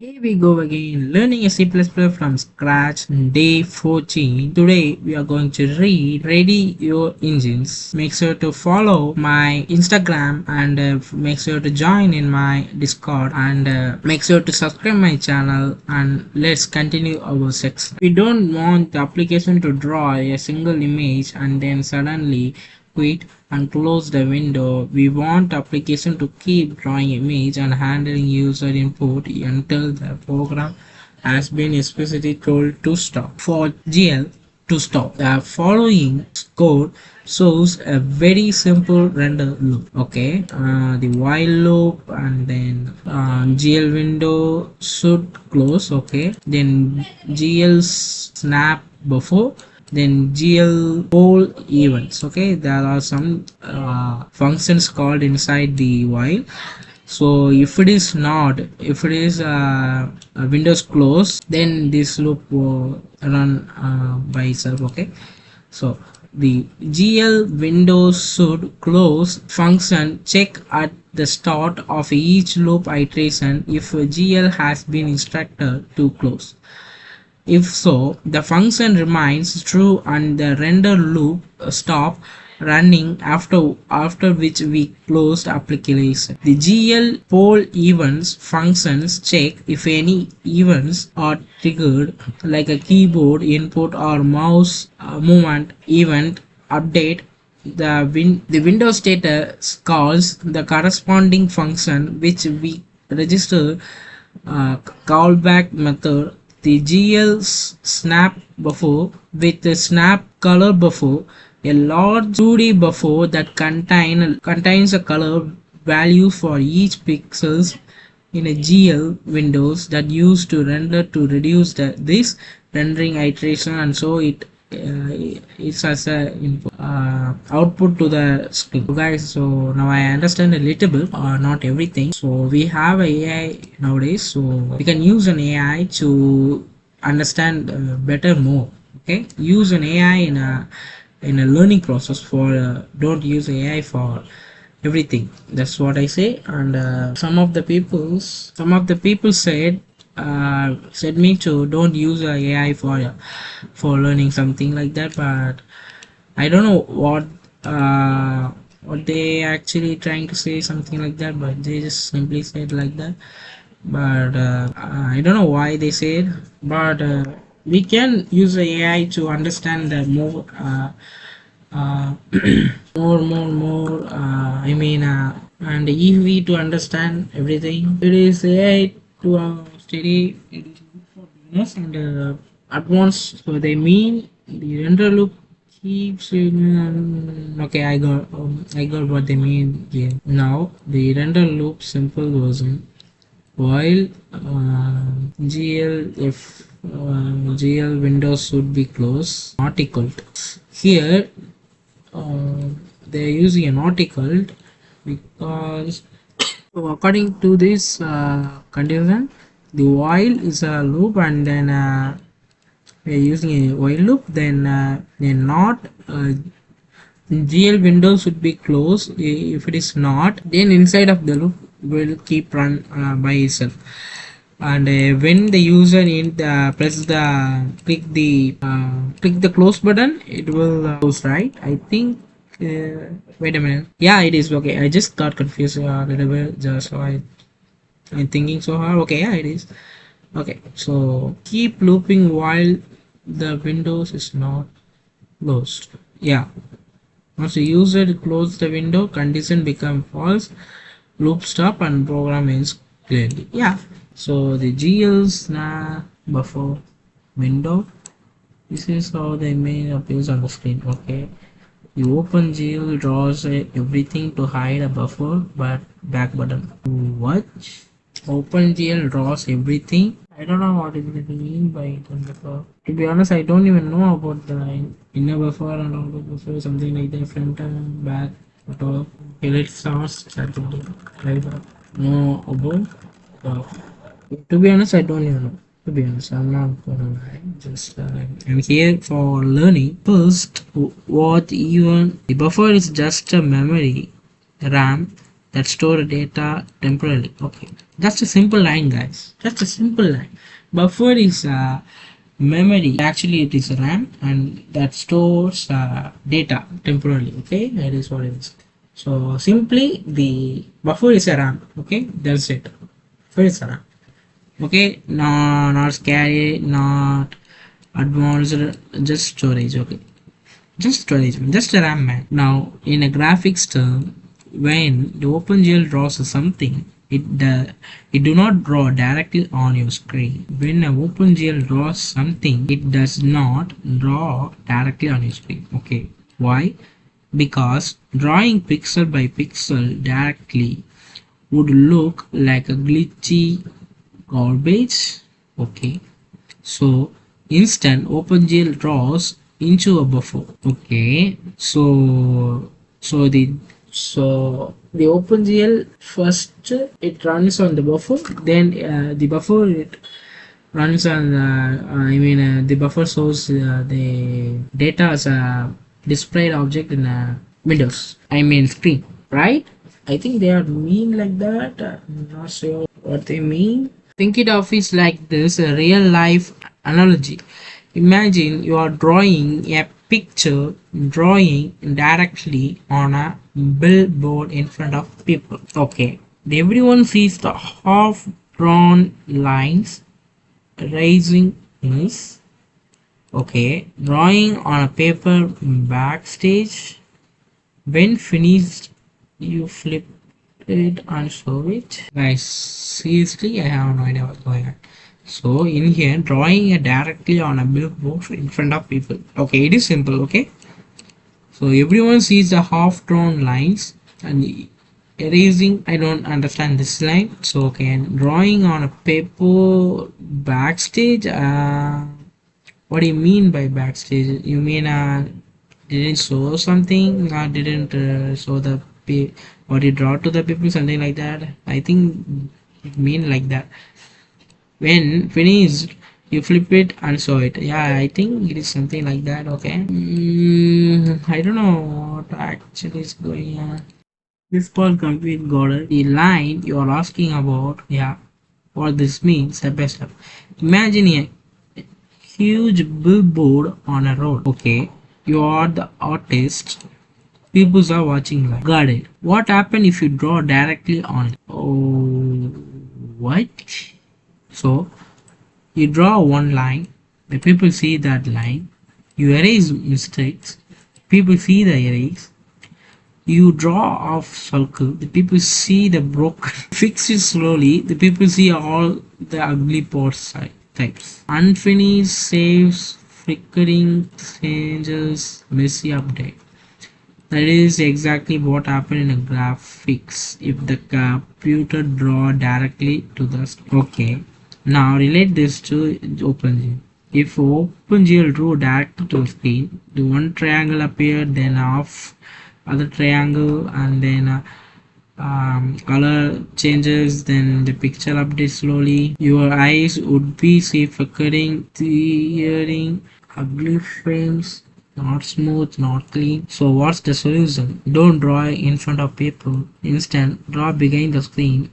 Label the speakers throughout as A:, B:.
A: Here we go again, learning a C++ from scratch, day 14. Today we are going to read Ready Your Engines. Make sure to follow my Instagram and make sure to join in my Discord and make sure to subscribe my channel, and let's continue our section. We don't want the application to draw a single image and then suddenly quit and close the window. We want application to keep drawing image and handling user input until the program has been explicitly told to stop. For GL to stop, the following code shows a very simple render loop. Okay, the while loop, and then GL window should close. Okay, then GL snap before, then GL poll events. Okay, there are some functions called inside the while. So if it is windows close, then this loop will run by itself. Okay, so the GL windows should close function check at the start of each loop iteration if GL has been instructed to close. If so, the function remains true and the render loop stop running, after which we closed application. The GL poll events functions check if any events are triggered, like a keyboard input or mouse movement event update. The Windows status calls the corresponding function which we register callback method. The GL snap buffer with the snap color buffer, a large 2D buffer that contains a color value for each pixels in a GL windows that used to render to reduce this rendering iteration, and so it's as a input, output to the screen. So guys, so now I understand a little bit, not everything. So we have a AI nowadays, so we can use an AI to understand better more. Okay, use an AI in a learning process. For don't use AI for everything. That's what I say. And some of the people said me to don't use AI for learning something like that, but I don't know what they actually trying to say, something like that, but they just simply said like that. But I don't know why they said, but we can use the AI to understand the more more and easy to understand everything. It is AI to study. It is good for beginners and advanced. So they mean the render loop keeps okay, I got what they mean here. Now the render loop simple version, while GL windows should be closed, not equal to. Here they are using an article because according to this condition, the while is a loop, and then we are using a while loop, then not GL window should be closed. If it is not, then inside of the loop will keep run by itself. And when the user click the close button, it will close, right? I think wait a minute, yeah, it is. Okay, I just got confused a little bit, just so I'm thinking so hard. Okay, yeah, it is. Okay, so keep looping while the windows is not closed. Yeah, once the user close the window, condition become false, loop stop, and program ends clearly. Yeah, so the GL snap buffer window, this is how the image appears on the screen. Okay, the OpenGL draws everything to hide a buffer but back button. What? OpenGL draws everything? I don't know what it mean by hidden buffer. To be honest, I don't even know about the inner buffer and outer buffer, something like that, front and back at all. Okay, let's start right up. No above. To be honest, I don't even know. To be honest, I'm not gonna lie. Just I'm here for learning. First, what even the buffer is just a memory RAM that store data temporarily. Okay, just a simple line, guys, just a simple line. Buffer is memory, actually it is RAM, and that stores data temporarily. Okay, that is what it is. So simply the buffer is a RAM. Okay, that's it. Buffer is a RAM. Okay, no, not scary, not advanced, just storage. Okay, just storage, just a RAM, man. Now in a graphics term, when the OpenGL draws something, it do not draw directly on your screen. When a OpenGL draws something, it does not draw directly on your screen. Okay, why? Because drawing pixel by pixel directly would look like a glitchy garbage. Okay, so instant OpenGL draws into a buffer. Okay, so the OpenGL first it runs on the buffer, then the buffer it runs on the buffer source the data as a displayed object in a Windows, screen, right? I think they are mean like that. I'm not sure what they mean. Think it of is like this, a real life analogy. Imagine you are drawing a picture drawing directly on a billboard in front of people. Okay, everyone sees the half drawn lines raising is okay, drawing on a paper backstage. When finished, you flip it and show it. Guys, seriously, I have no idea what's going on. So in here, drawing it directly on a billboard in front of people. Okay, it is simple. Okay, so everyone sees the half drawn lines and erasing. I don't understand this line. So okay, and drawing on a paper backstage. What do you mean by backstage? You mean didn't show something, didn't show the what you draw to the people, something like that. I think it mean like that. When finished, you flip it and show it. Yeah, I think it is something like that. Okay, I don't know what actually is going on. This called complete Goddard. The line you are asking about, yeah, what this means step by step. Imagine a huge billboard on a road. Okay, you are the artist. People are watching live. Got it. What happens if you draw directly on it? Oh, what? So you draw one line. The people see that line. You erase mistakes. People see the erase. You draw off circle. The people see the broken. Fix it slowly. The people see all the ugly parts types. Unfinished saves, flickering changes, messy update. That is exactly what happened in a graphics if the computer draw directly to the screen. Okay, now relate this to OpenGL. If OpenGL drew directly to the screen, the one triangle appeared, then off other triangle, and then color changes, then the pixel updates slowly. Your eyes would be see flickering, tearing, ugly frames, not smooth, not clean. So what's the solution? Don't draw in front of people. Instead, draw behind the screen.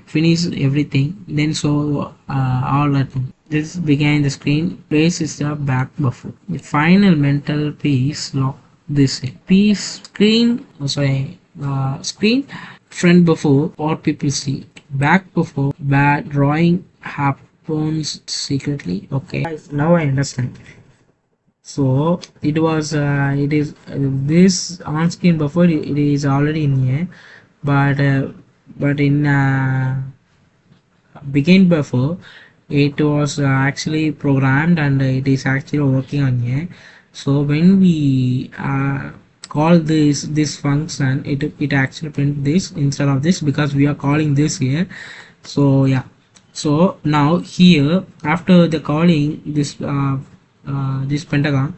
A: Finish everything, then show all at once. This behind the screen place is the back buffer. The final mental piece lock this in. Piece screen, screen front buffer, or people see. Back buffer, bad drawing happens secretly. Okay, now I understand. So it was it is this on-screen buffer, it is already in here, but in begin buffer it was actually programmed and it is actually working on here. So when we call this function, it actually print this instead of this because we are calling this here. So yeah, so now here after the calling this pentagon,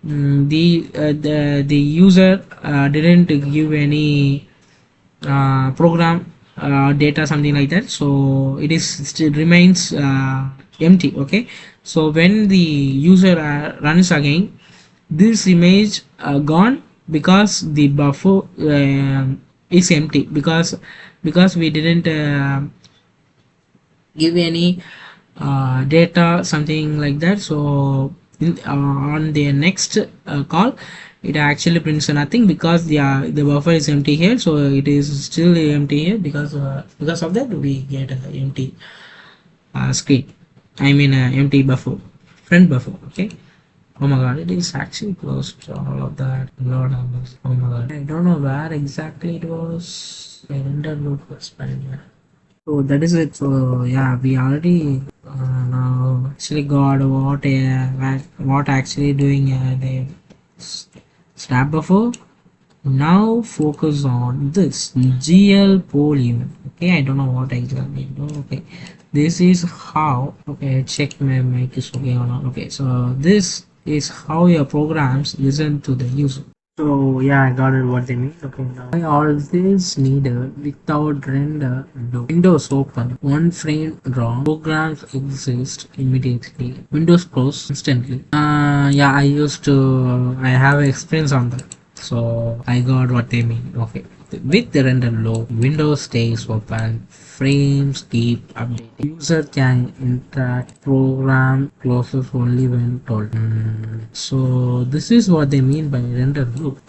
A: the user didn't give any program data, something like that, so it is still remains empty. Okay, so when the user runs again, this image gone because the buffer is empty because we didn't give any data, something like that. So on the next call, it actually prints nothing because the buffer is empty here, so it is still empty here. Because of that we get an empty screen, I mean empty buffer, front buffer. Okay. Oh my god, it is actually close to all of that. Lord have mercy. Oh my god, I don't know where exactly it was. The render loop was fine. Yeah. So that is it. So yeah, we already now actually got what actually doing the snap buffer. Now focus on this GL poll event. Okay, I don't know what exactly. Okay, this is how. Okay, check my mic is okay or not. Okay, so this is how your programs listen to the user. So yeah, I got it what they mean. Okay, now why all this needed without render Windows open, one frame draw, programs exist immediately, Windows close instantly. Yeah, I have experience on that. So I got what they mean. Okay. With the render low, Windows stays open, frames keep updating. User can interact, program closes only when told. So this is what they mean by render loop.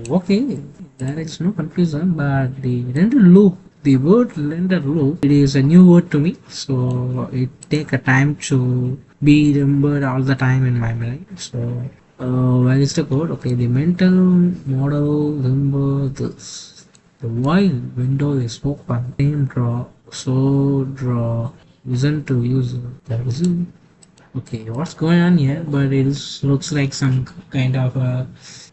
A: Okay, there is no confusion, but the render loop, the word render loop, it is a new word to me, so it take a time to be remembered all the time in my mind. So where is the code? Okay, the mental model remember this. The while window is open, name draw, so draw, listen to user. That is it. Okay, what's going on here? But it looks like some kind of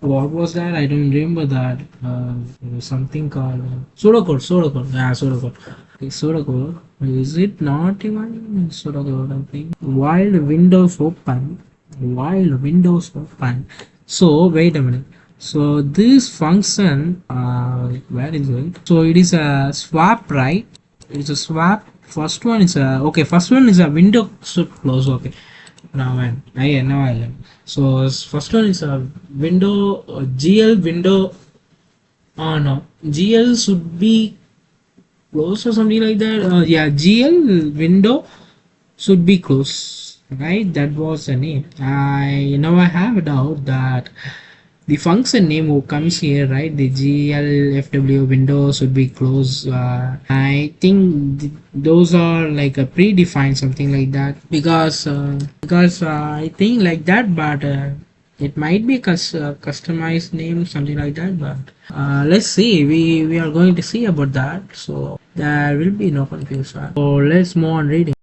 A: what was that? I don't remember that. There was something called pseudocode. Yeah, pseudocode. Okay, pseudocode. Is it not even pseudocode? I think. While Windows open. So wait a minute. So this function, where is it? So it is a swap, right? It's a swap. First one is a okay. First one is a window should close. Okay. Now I learn. So first one is a window GL window. Oh no, GL should be closed or something like that. Yeah, GL window should be closed. Right, that was the name. I have a doubt that the function name who comes here, right? The GLFW window should be closed. I think those are like a predefined something like that because I think like that, but it might be customized name something like that. But let's see. We are going to see about that. So there will be no confusion. So let's move on reading.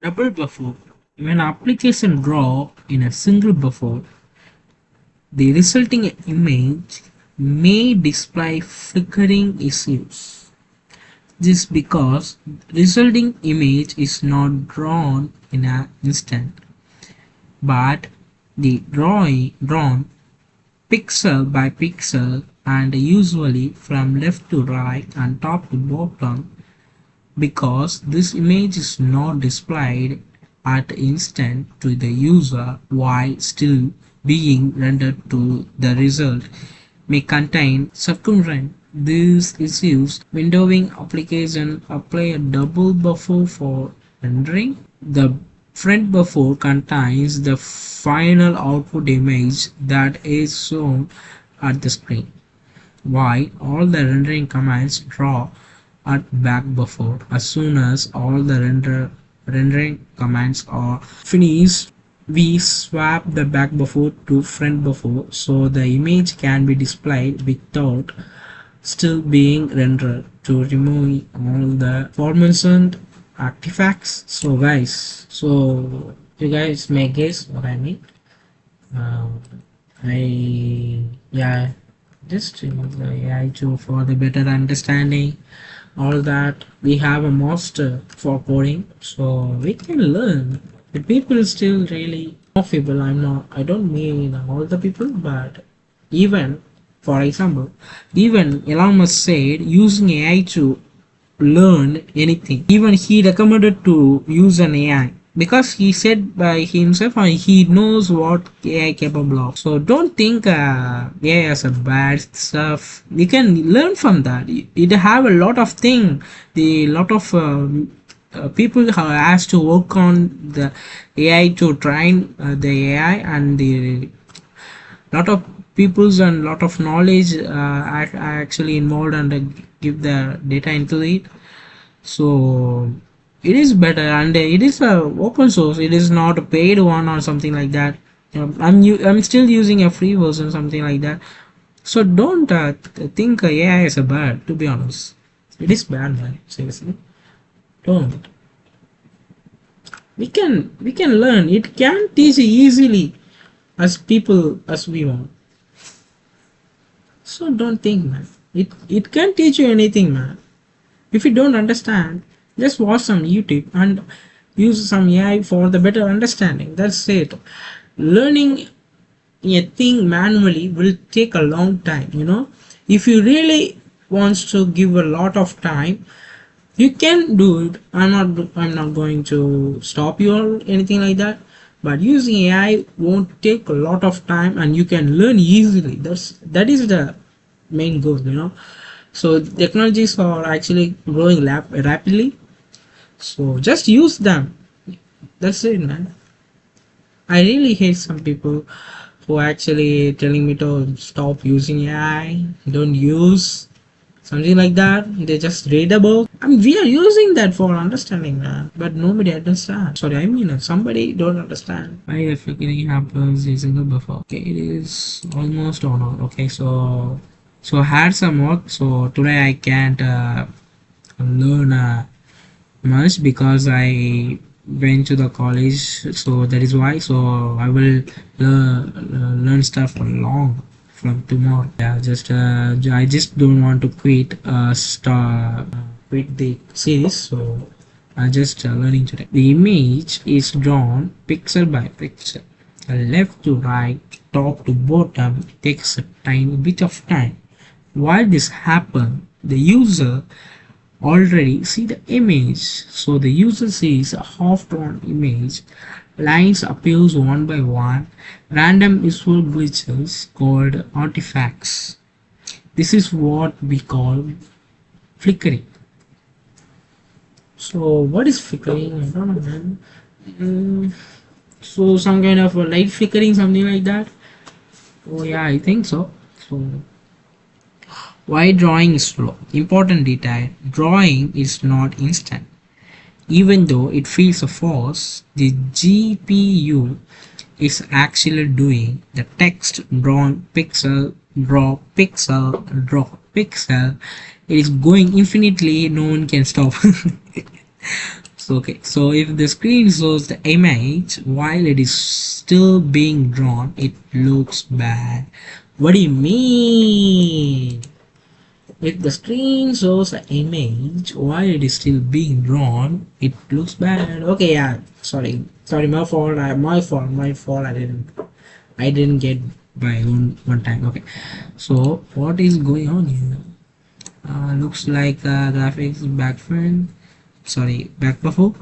A: Double buffer. When application draw in a single buffer, the resulting image may display flickering issues. This because resulting image is not drawn in an instant, but the drawn pixel by pixel and usually from left to right and top to bottom. Because this image is not displayed at instant to the user while still being rendered to the result may contain circumvent these issues. Windowing application apply a double buffer for rendering. The front buffer contains the final output image that is shown at the screen, while all the rendering commands draw at back buffer. As soon as all the rendering commands are finished, we swap the back buffer to front buffer so the image can be displayed without still being rendered to remove all the aforementioned artifacts. So guys, so you guys may guess what I mean. I yeah, just remove the AI tool for the better understanding all that. We have a master for coding, so we can learn. The people still really more people. I don't mean all the people, but even for example, even Elon Musk said using AI to learn anything. Even he recommended to use an AI because he said by himself he knows what AI capable of. So don't think AI as a bad stuff. You can learn from that. It have a lot of thing. The lot of people have asked to work on the AI to train the AI, and the lot of peoples and lot of knowledge are actually involved and give the data into it. So it is better, and it is a open source. It is not a paid one or something like that. I'm still using a free version, something like that. So don't think AI is a bad. To be honest, it is bad, man. Seriously, don't. We can learn. It can teach easily as people as we want. So don't think, man. It can teach you anything, man. If you don't understand, just watch some YouTube and use some AI for the better understanding. That's it. Learning a thing manually will take a long time, you know. If you really wants to give a lot of time, you can do it. I'm not going to stop you or anything like that. But using AI won't take a lot of time, and you can learn easily. That is the main goal, you know. So technologies are actually growing rapidly, so just use them. That's it, man. I really hate some people who actually telling me to stop using AI, don't use something like that. They just read about. I mean, we are using that for understanding, man, but nobody understands. Sorry, I mean somebody don't understand why the figuring happens using a buffer. Okay, it is almost on. Okay, so I had some work. So today I can't learn much because I went to the college. So that is why. So I will learn stuff long from tomorrow. Yeah, just I just don't want to quit the series. So I just learning today. The image is drawn pixel by pixel, left to right, top to bottom. It takes a tiny bit of time. While this happens, the user already see the image. So the user sees a half drawn image. Lines appears one by one. Random visual glitches called artifacts. This is what we call flickering. So what is flickering? I don't know, man. So some kind of a light flickering, something like that. Oh yeah, I think so. So why drawing is slow? Important detail. Drawing is not instant. Even though it feels fast, the GPU is actually doing the text drawn pixel, draw pixel, draw pixel. It is going infinitely, no one can stop. So okay, so if the screen shows the image while it is still being drawn, it looks bad. What do you mean? If the screen shows the image while it is still being drawn, it looks bad. Okay, yeah. Sorry, my fault. My fault. I didn't get by one time. Okay. So what is going on here? Looks like graphics backfront. Sorry, back buffer.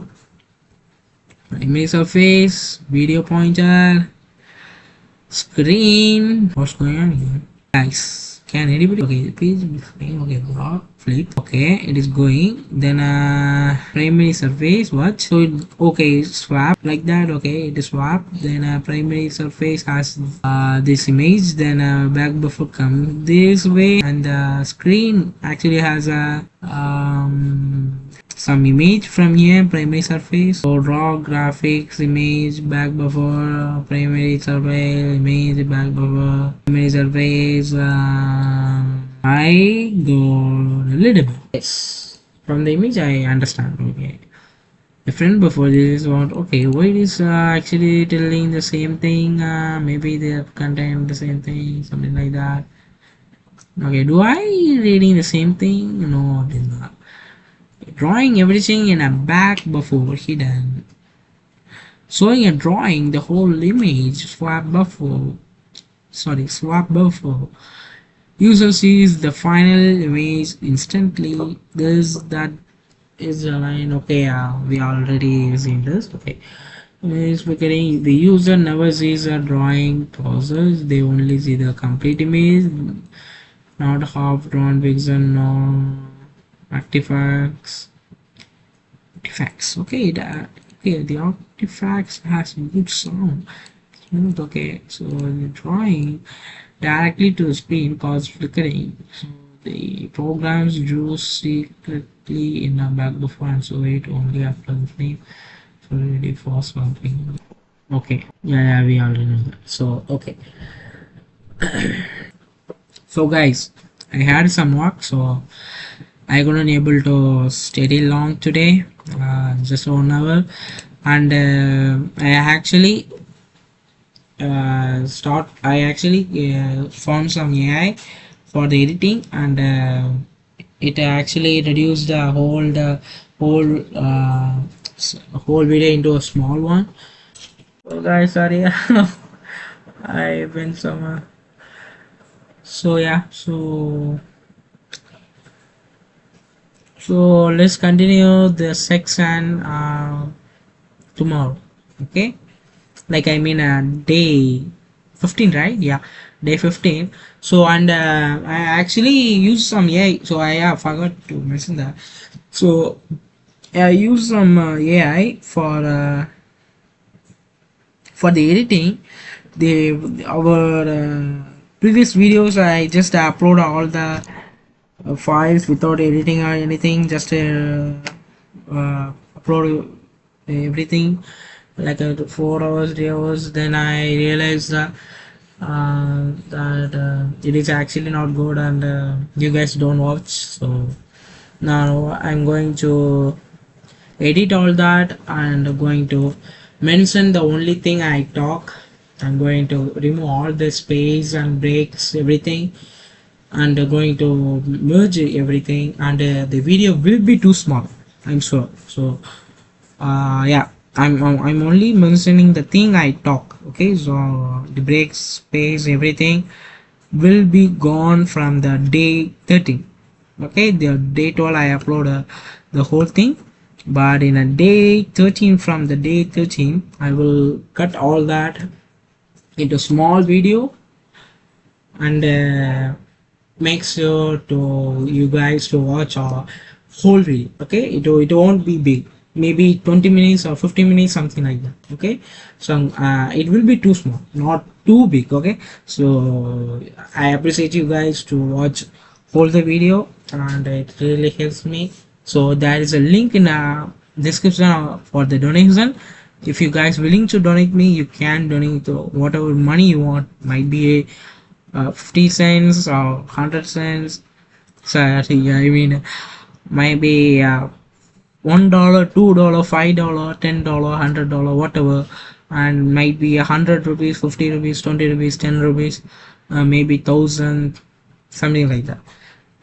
A: Image surface, video pointer, screen. What's going on here, guys? Can anybody? Okay, page frame. Okay, block flip. Okay, it is going. Then primary surface. What? So it, okay, swap like that. Okay, it is swap. Then primary surface has this image. Then back buffer comes this way, and the screen actually has a some image from here, primary surface. So raw graphics, image, back buffer, primary surface, image, back buffer, primary surface. I go a little bit. Yes, from the image I understand. Okay, the friend before this is what. Okay, why it is actually telling the same thing? Maybe they have contained the same thing, something like that. Okay, do I reading the same thing? No, it is not. Drawing everything in a back buffer hidden. Showing a drawing the whole image swap buffer. Swap buffer. User sees the final image instantly. This that is a line. Okay, we already seen this. Okay, is beginning. The user never sees a drawing process. They only see the complete image, not half drawn pixel, no artifacts. Artifacts. Okay, okay. The artifacts has good sound. Smooth. Okay, so the drawing directly to the screen cause flickering. So the programs drew secretly in a back buffer and so it only after the frame. So really for something. Okay, yeah, we already know that. So okay, so guys, I had some work, so I couldn't able to study long today, just 1 hour, and I actually found some AI for the editing, and it actually reduced the whole video into a small one. So guys, sorry, I went somewhere. So yeah, so let's continue the section tomorrow. Okay, like I mean day 15, right? Yeah, day 15. So and I actually used some AI, so I forgot to mention that. So I used some AI for the editing. Our previous videos, I just upload all the files without editing or anything, just upload everything like 4 hours 3 hours. Then I realized that it is actually not good, and you guys don't watch. So now I'm going to edit all that and going to mention the only thing I talk. I'm going to remove all the space and breaks everything, and going to merge everything, and the video will be too small, I'm sure. So yeah, I'm only mentioning the thing I talk. Okay, so the breaks space everything will be gone from the day 13. Okay, the day 12 I upload the whole thing, but in a day 13, from the day 13 I will cut all that into small video, and make sure to you guys to watch our whole video. Okay, it won't be big, maybe 20 minutes or 15 minutes, something like that. Okay, so it will be too small, not too big. Okay, so I appreciate you guys to watch whole the video, and it really helps me. So there is a link in the description for the donation. If you guys willing to donate me, you can donate whatever money you want, might be 50 cents or 100 cents. Sorry, I mean maybe $1, $2, $5, $10, $100, whatever, and might be 100 rupees, 50 rupees, 20 rupees, 10 rupees, maybe 1,000, something like that.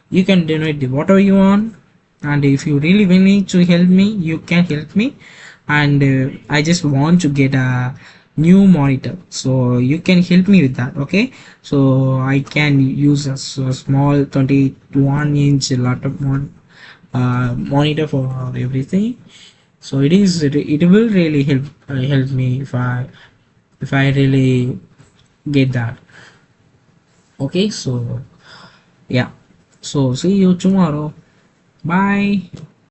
A: You can donate whatever you want, and if you really need to help me, you can help me. And I just want to get a new monitor, so you can help me with that. Okay, so I can use a small 21-inch laptop monitor for everything. So it will really help me if I really get that. Okay, so yeah, so see you tomorrow. Bye.